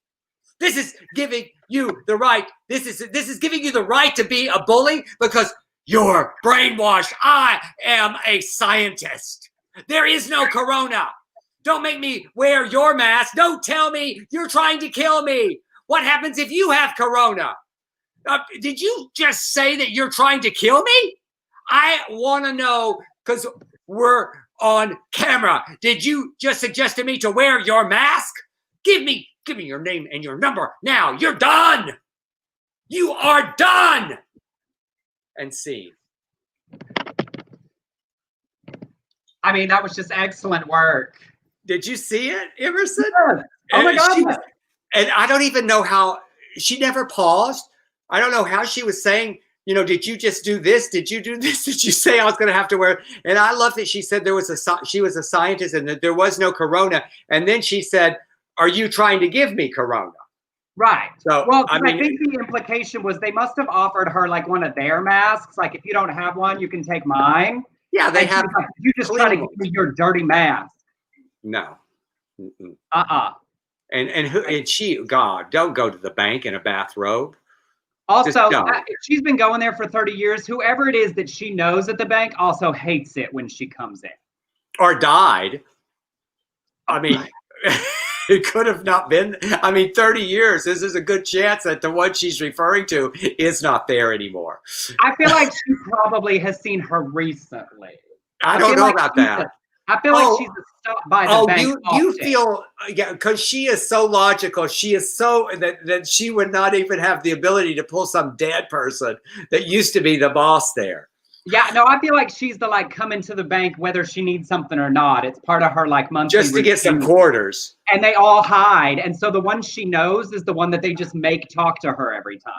This is giving you the right. This is giving you the right to be a bully because you're brainwashed. I am a scientist. There is no corona. Don't make me wear your mask. Don't tell me you're trying to kill me. What happens if you have corona? Did you just say that you're trying to kill me? I want to know, because we're on camera. Did you just suggest to me to wear your mask? Give me your name and your number now. You're done. You are done. And see. I mean, that was just excellent work. Did you see it, Emerson? Yes. Oh my God. And I don't even know how, she never paused. I don't know how she was saying, did you just do this? Did you do this? Did you say I was going to have to wear? And I love that she said she was a scientist and that there was no corona. And then she said, are you trying to give me corona? Right. So, well, I think the implication was they must have offered her like one of their masks. Like, if you don't have one, you can take mine. Yeah, they have. Like, you just try to give me your dirty mask. No. And she, God, don't go to the bank in a bathrobe. Also, she's been going there for 30 years. Whoever it is that she knows at the bank also hates it when she comes in. Or died. I mean, it could have not been. 30 years. This is a good chance that the one she's referring to is not there anymore. I feel like she probably has seen her recently. I don't know about that. I feel like she's stopped by the bank. You feel, because she is so logical. She is so that she would not even have the ability to pull some dead person that used to be the boss there. Yeah, no, I feel like she's the come into the bank whether she needs something or not. It's part of her monthly just to get some quarters. And they all hide, and so the one she knows is the one that they just make talk to her every time.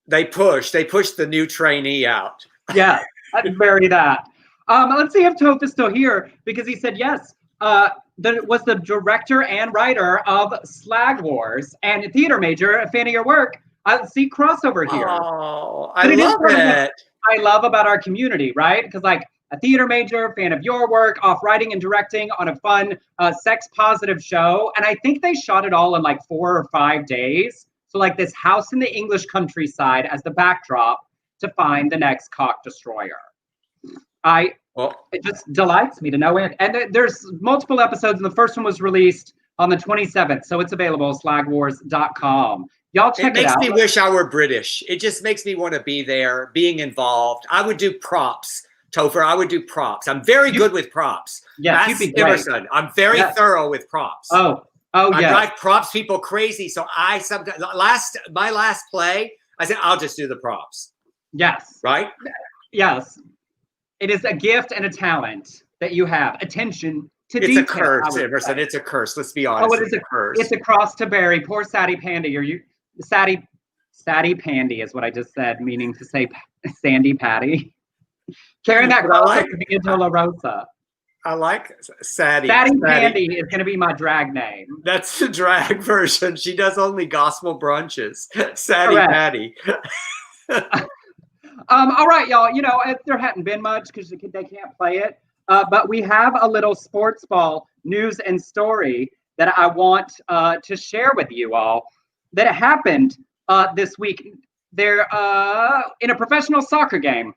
They push the new trainee out. Yeah, I'd bury that. Let's see if Toph is still here, because he said yes. Was the director and writer of Slag Wars and a theater major, a fan of your work. I see crossover here. Oh, I love it. I love about our community, right? Because a theater major, fan of your work, off writing and directing on a fun, sex positive show. And I think they shot it all in 4 or 5 days. So this house in the English countryside as the backdrop to find the next cock destroyer. It just delights me to know it. And there's multiple episodes, and the first one was released on the 27th, so it's available at slagwars.com. Y'all check it out. It makes me wish I were British. It just makes me want to be there, being involved. I would do props, Topher. I would do props. I'm very good with props. Yeah, that's Emerson. I'm very thorough with props. I drive props people crazy. So my last play, I said, I'll just do the props. Yes. Right? Yes. It is a gift and a talent that you have. Attention to detail. It's a curse, Emerson. It's a curse. Let's be honest. Oh, it is a curse. It's a cross to bear. Poor Sadie Pandy. Sadie Pandy is what I just said, meaning to say Sandy Patty. Carrying that cross to be La Rosa. I like Sadie. Sadie Pandy is going to be my drag name. That's the drag version. She does only gospel brunches. Sadie Patty. All right, y'all. There hadn't been much because they can't play it. But we have a little sports ball news and story that I want to share with you all that happened this week. They're in a professional soccer game.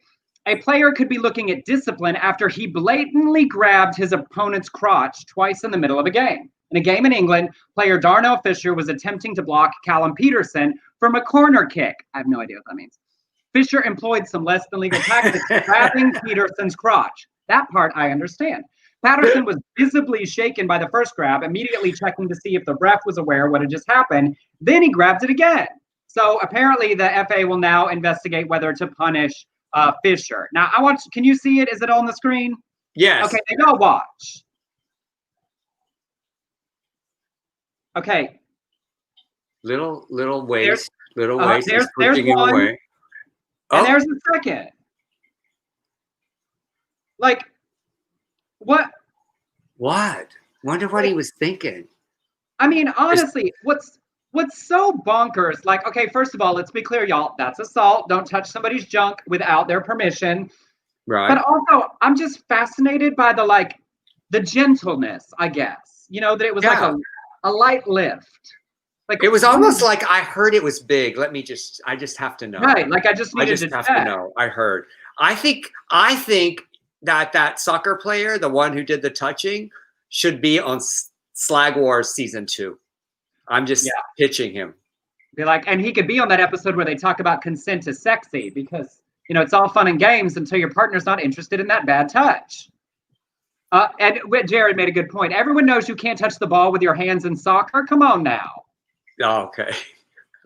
A player could be looking at discipline after he blatantly grabbed his opponent's crotch twice in the middle of a game. In a game in England, player Darnell Fisher was attempting to block Callum Peterson from a corner kick. I have no idea what that means. Fisher employed some less than legal tactics, grabbing Peterson's crotch. That part I understand. Patterson was visibly shaken by the first grab, immediately checking to see if the ref was aware of what had just happened. Then he grabbed it again. So apparently the FA will now investigate whether to punish Fisher. Now, can you see it? Is it on the screen? Yes. Okay, then go watch. Okay. Little waist. Little waist. There's pushing him one. away. And there's the second. Like, what? What? Wonder what he was thinking. I mean, honestly, what's so bonkers? Like, okay, first of all, let's be clear, y'all. That's assault. Don't touch somebody's junk without their permission. Right. But also, I'm just fascinated by the gentleness, I guess. You know, that it was like a light lift. Like it was almost like I heard it was big. I just have to know. Right. Like I just have to know. I heard. I think that soccer player, the one who did the touching, should be on Slag Wars season 2. I'm just pitching him. Be like, and he could be on that episode where they talk about consent is sexy because, you know, it's all fun and games until your partner's not interested in that bad touch. And Jared made a good point. Everyone knows you can't touch the ball with your hands in soccer. Come on now. Oh, okay.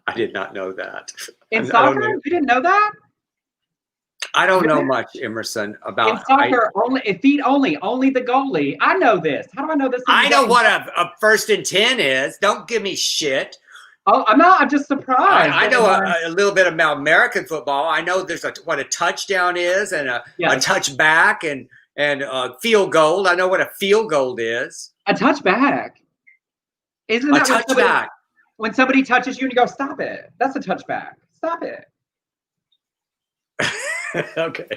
I did not know that. In soccer? You didn't know that? I don't know much, Emerson, about in soccer. Feet only the goalie. I know this. How do I know this? I know what a 1st and 10 is. Don't give me shit. Oh, I'm not. I'm just surprised. I know a little bit about American football. I know there's what a touchdown is and a touchback and a field goal. I know what a field goal is. A touchback. Isn't that a touchback? When somebody touches you and you go, stop it. That's a touchback. Stop it. Okay.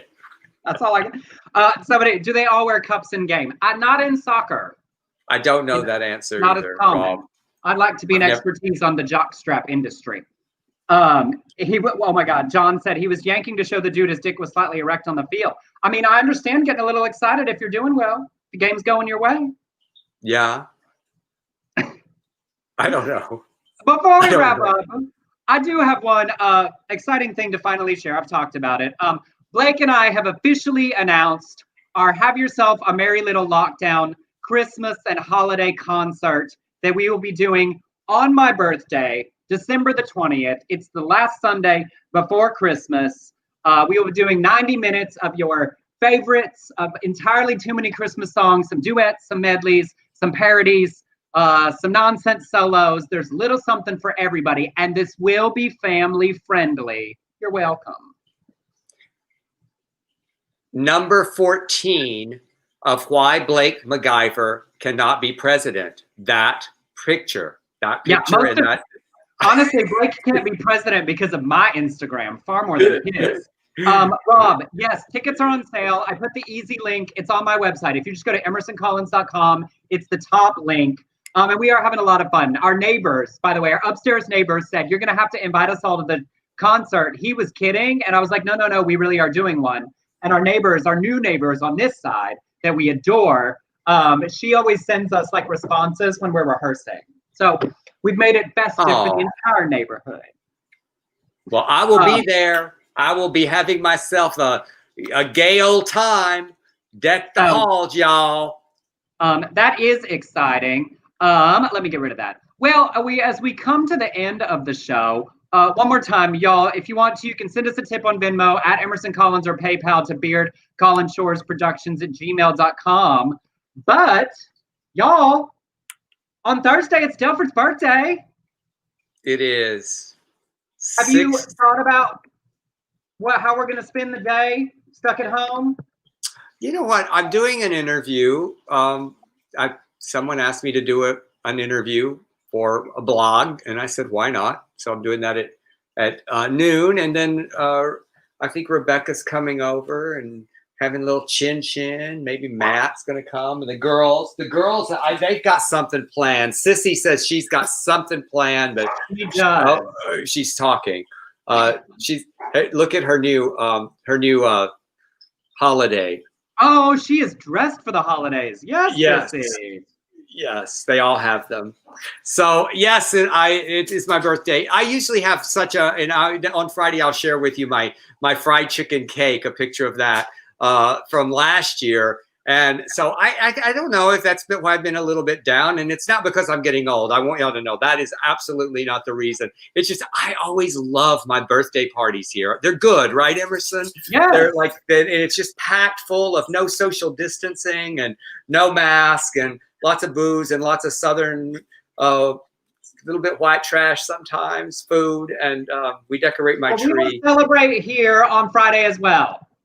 That's all I can. Do they all wear cups in game? Not in soccer. I don't know that answer not either. As common. I'd like to be an expertise on the jockstrap industry. Oh my God. John said he was yanking to show the dude his dick was slightly erect on the field. I mean, I understand getting a little excited if you're doing well. The game's going your way. Yeah. I don't know. Before we wrap up, I do have one exciting thing to finally share. I've talked about it. Blake and I have officially announced our Have Yourself a Merry Little Lockdown Christmas and holiday concert that we will be doing on my birthday, December the 20th. It's the last Sunday before Christmas. We will be doing 90 minutes of your favorites of entirely too many Christmas songs, some duets, some medleys, some parodies, some nonsense solos. There's a little something for everybody, and this will be family friendly. You're welcome. Number 14 of why Blake MacGyver cannot be president. That picture. Honestly, Blake can't be president because of my Instagram far more than his. Rob, yes, tickets are on sale. I put the easy link. It's on my website. If you just go to emersoncollins.com, it's the top link. And we are having a lot of fun. Our neighbors, by the way, our upstairs neighbors said, you're going to have to invite us all to the concert. He was kidding. And I was like, no, we really are doing one. And our neighbors, our new neighbors on this side that we adore, she always sends us like responses when we're rehearsing. So we've made it festive for the entire neighborhood. Well, I will be there. I will be having myself a gay old time. Deck the halls, y'all. That is exciting. Let me get rid of that. Well, as we come to the end of the show, one more time, y'all, if you want to, you can send us a tip on Venmo at Emerson Collins or PayPal to beardcollinshoresproductions@gmail.com. But y'all, on Thursday, it's Delford's birthday. It is. Have you thought about how we're going to spend the day stuck at home? You know what? I'm doing an interview. Someone asked me to do an interview for a blog, and I said, why not? So I'm doing that at noon. And then I think Rebecca's coming over and having a little chin. Maybe Matt's going to come. And the girls, they've got something planned. Sissy says she's got something planned, but she's talking. Hey, look at her new holiday. Oh, she is dressed for the holidays. Yes, Yes. Sissy. Yes, they all have them. So yes, it is my birthday. I usually have such a, and on Friday I'll share with you my fried chicken cake, a picture of that from last year. And so I don't know if that's why I've been a little bit down, and it's not because I'm getting old. I want y'all to know that is absolutely not the reason. It's just I always love my birthday parties here. They're good, right, Emerson? Yes. They're like, and it's just packed full of no social distancing and no mask and lots of booze and lots of Southern, little bit white trash sometimes, food, and we decorate my tree. We will celebrate here on Friday as well.